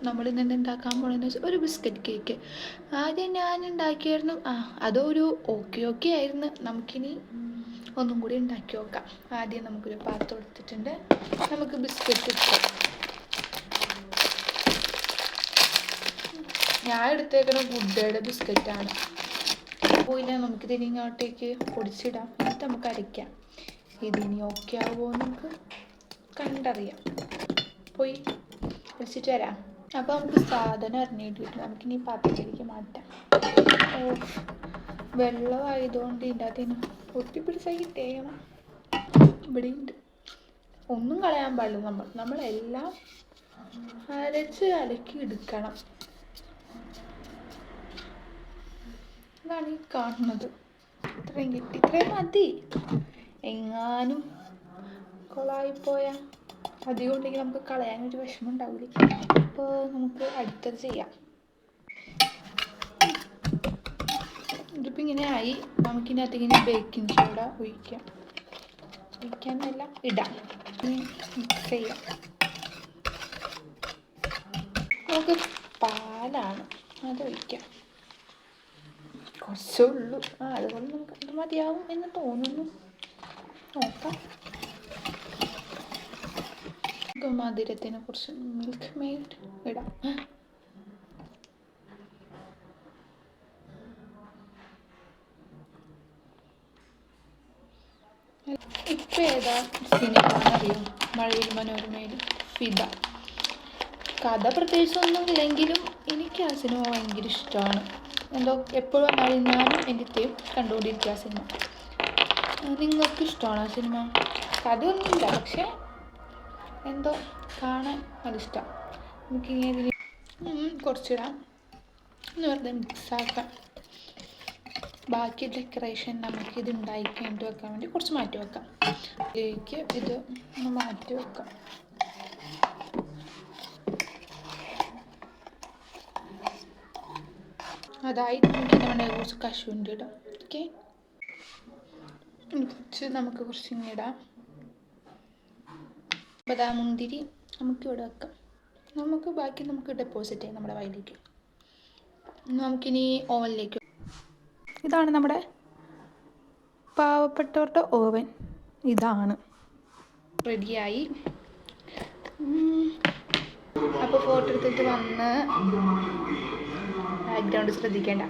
നമ്മൾ ഇന്ന് ഉണ്ടാക്കാൻ പോകണമെന്ന് വെച്ചാൽ ഒരു ബിസ്ക്കറ്റ് കേക്ക്. ആദ്യം ഞാൻ ഉണ്ടാക്കിയായിരുന്നു. അതൊരു ഓക്കെ ആയിരുന്നു. നമുക്കിനി ഒന്നും കൂടി ഉണ്ടാക്കി നോക്കാം. ആദ്യം നമുക്കൊരു പാത്രം എടുത്തിട്ടുണ്ട്. നമുക്ക് ബിസ്ക്കറ്റ് ഇട്ടാം. ഞാൻ എടുത്തേക്കുന്ന ഗുഡ്ഡയുടെ ബിസ്ക്കറ്റാണ്. പോയില്ല, നമുക്കിതിനി ഇങ്ങോട്ടേക്ക് പൊടിച്ചിടാം. എന്നിട്ട് നമുക്ക് അരയ്ക്കാം. ഇതിനി ഓക്കെ ആവുമോ നമുക്ക് കണ്ടറിയാം. പോയി വിളിച്ചിട്ട് വരാം. അപ്പോൾ നമുക്ക് സാധനം അറിഞ്ഞിട്ട് കിട്ടും. നമുക്കിനി പാത്രത്തിലേക്ക് മാറ്റാം. വെള്ളമായതുകൊണ്ട് ഇതിൻ്റെ അകത്തേന് ഒട്ടിപ്പിടിച്ചാൽ കിട്ടേക്കണം. ഇവിടെ ഉണ്ട്. ഒന്നും കളയാൻ പാടില്ല. നമ്മളെല്ലാം അരച്ച് അലക്കി എടുക്കണം. ഇതാണ് ഈ കാണുന്നത്. ഇത്രയും കിട്ടി. ഇത്രയും മതി. എങ്ങാനും കൊളായിപ്പോയാൽ അധികം ഉണ്ടെങ്കിൽ നമുക്ക് കളയാനൊരു വിഷമം ഉണ്ടാവില്ല. അപ്പോൾ നമുക്ക് അടുത്തത് ചെയ്യാം. ഇതിപ്പോൾ ഇങ്ങനെ ആയി. നമുക്കിതിനകത്ത് ഇങ്ങനെ ബേക്കിംഗ് സോഡ ഒഴിക്കാനല്ല ഇടാം. മിക്സ് ചെയ്യാം. നമുക്ക് പാലാണ്, അത് ഒഴിക്കാം. കുറച്ചേ ഉള്ളൂ. അതുകൊണ്ട് നമുക്ക് അത് മതിയാവും എന്ന് തോന്നുന്നു. നോക്കാം. മധുരത്തിന് കുറച്ച് മിൽക്ക് മെയ്ഡ് ഇടാം. ഇപ്പം ഏതാ സിനിമ അറിയും? മഴവിൽ മനോരമയിൽ ഫിദ. കഥ പ്രത്യേകിച്ചൊന്നും ഇല്ലെങ്കിലും എനിക്ക് ആ സിനിമ ഭയങ്കര ഇഷ്ടമാണ്. എന്തോ എപ്പോഴും വന്നാലും ഞാനും എൻ്റെ ഇത്തയും കണ്ടുകൊണ്ടിരിക്കുക ആ സിനിമ. നിങ്ങൾക്ക് ഇഷ്ടമാണ് ആ സിനിമ? കഥയൊന്നുമില്ല, പക്ഷേ എന്തോ കാണാൻ അതിഷ്ടം. നമുക്കിങ്ങനെ ഇതിന് കുറച്ചിടാം. ഒന്ന് വെറുതെ മിക്സാക്കാം. ബാക്കി ഡെക്കറേഷൻ നമുക്കിത് ഉണ്ടാക്കിയിട്ട് വെക്കാൻ വേണ്ടി കുറച്ച് മാറ്റി വെക്കാം. ഇതിലേക്ക് ഇത് ഒന്ന് മാറ്റി വെക്കാം. അതായി നമുക്കിങ്ങനെ വേണ്ട കുറച്ച് കശുവണ്ടി ഇടാം. ഓക്കെ, നമുക്ക് കുറച്ച് ഇങ്ങനെ ഇടാം. ബദാം മുന്തിരി നമുക്കിവിടെ വെക്കാം. ബാക്കി നമുക്ക് ഡെപ്പോസിറ്റ് ചെയ്യാം നമ്മുടെ വയലിലേക്ക്. നമുക്കിനി ഓവനിലേക്ക്. ഇതാണ് നമ്മുടെ പാവപ്പെട്ടവരുടെ ഓവൻ. ഇതാണ് റെഡിയായി. അപ്പോൾ ഫോട്ടോ എടുത്തിട്ട് വന്ന് ബാക്ക്ഗ്രൗണ്ട് ശ്രദ്ധിക്കേണ്ട.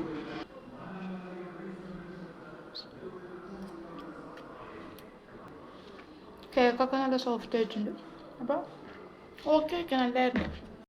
കേക്കൊക്കെ നല്ല സോഫ്റ്റ് ആയിട്ടുണ്ട്. അപ്പോൾ ഓക്കെ നല്ലായിരുന്നു.